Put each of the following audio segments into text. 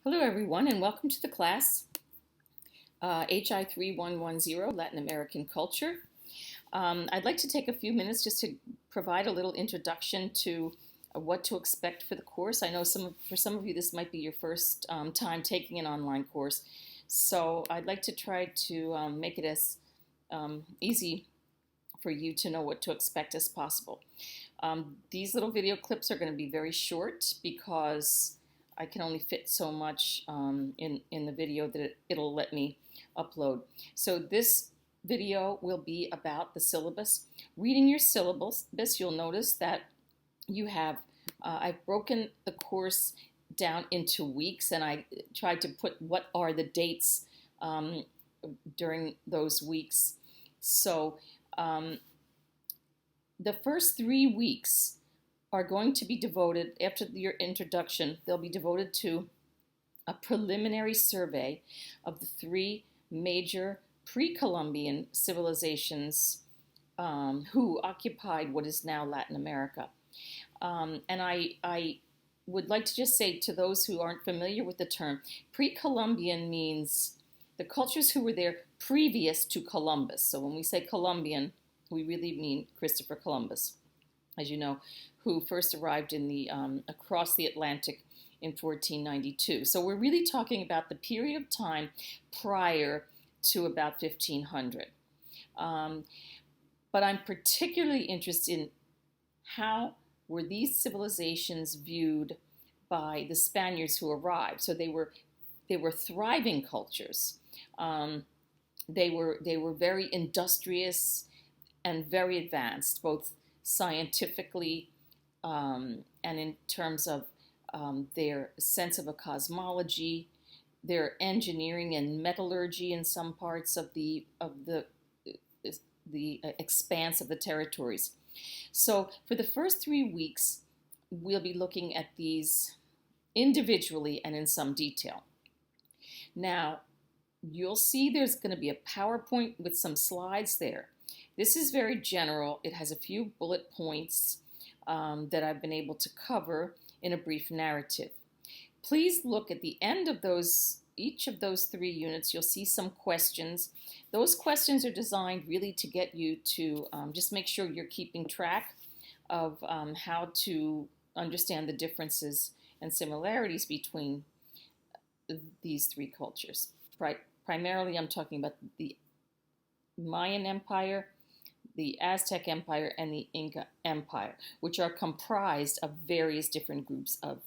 Hello everyone and welcome to the class HI3110 Latin American Culture. I'd like to take a few minutes just to provide a little introduction to what to expect for the course. I know for some of you this might be your first time taking an online course, so I'd like to try to make it as easy for you to know what to expect as possible. These little video clips are going to be very short because I can only fit so much in the video that it'll let me upload. So this video will be about the syllabus. Reading your syllabus, you'll notice that you have, I've broken the course down into weeks, and I tried to put what are the dates during those weeks. So the first 3 weeks are going to be devoted, after your introduction, they'll be devoted to a preliminary survey of the 3 major pre-Columbian civilizations who occupied what is now Latin America. And I would like to just say to those who aren't familiar with the term, pre-Columbian means the cultures who were there previous to Columbus. So when we say Columbian, we really mean Christopher Columbus, as you know, who first arrived in the across the Atlantic in 1492. So we're really talking about the period of time prior to about 1500. But I'm particularly interested in how were these civilizations viewed by the Spaniards who arrived. So they were thriving cultures. They were very industrious and very advanced, both scientifically and in terms of their sense of a cosmology, their engineering and metallurgy in some parts of the expanse of the territories. So for the first 3 weeks, we'll be looking at these individually and in some detail. Now, you'll see there's going to be a PowerPoint with some slides there. This is very general. It has a few bullet points that I've been able to cover in a brief narrative. Please look at the end of each of those 3 units. You'll see some questions. Those questions are designed really to get you to just make sure you're keeping track of how to understand the differences and similarities between these 3 cultures. Primarily, I'm talking about the Mayan Empire, the Aztec Empire, and the Inca Empire, which are comprised of various different groups of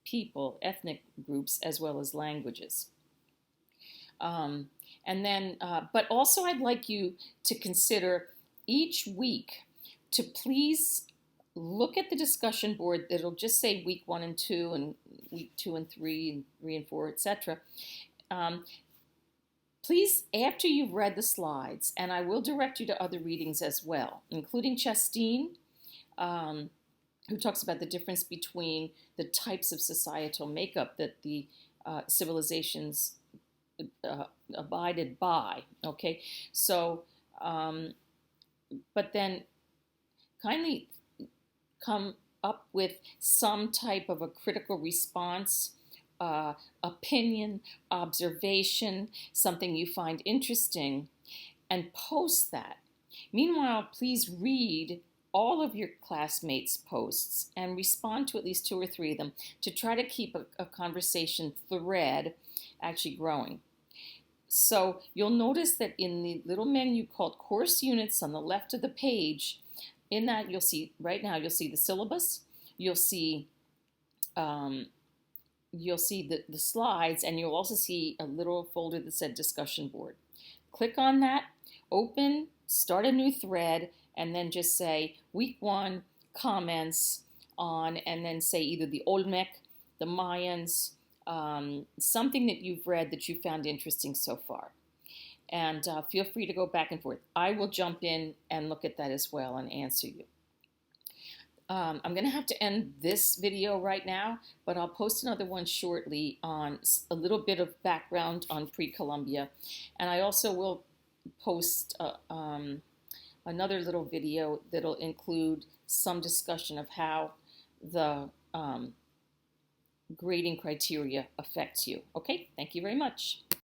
people, ethnic groups, as well as languages. But also I'd like you to consider each week to please look at the discussion board that'll just say week 1 and 2 and week 2 and 3 and 3 and 4, etc. Please, after you've read the slides, and I will direct you to other readings as well, including Chastain, who talks about the difference between the types of societal makeup that the civilizations abided by. Okay, so, but then kindly come up with some type of a critical response, opinion, observation, something you find interesting, and post that. Meanwhile, please read all of your classmates' posts and respond to at least 2 or 3 of them to try to keep a conversation thread actually growing. So you'll notice that in the little menu called Course Units on the left of the page, in that you'll see, right now, you'll see the syllabus, you'll see the slides, and you'll also see a little folder that said discussion board. Click on that, open, start a new thread, and then just say week 1 comments on, and then say either the Olmec, the Mayans, something that you've read that you found interesting so far. And feel free to go back and forth. I will jump in and look at that as well and answer you. I'm going to have to end this video right now, but I'll post another one shortly on a little bit of background on pre-Columbia. And I also will post another little video that'll include some discussion of how the grading criteria affects you. Okay, thank you very much.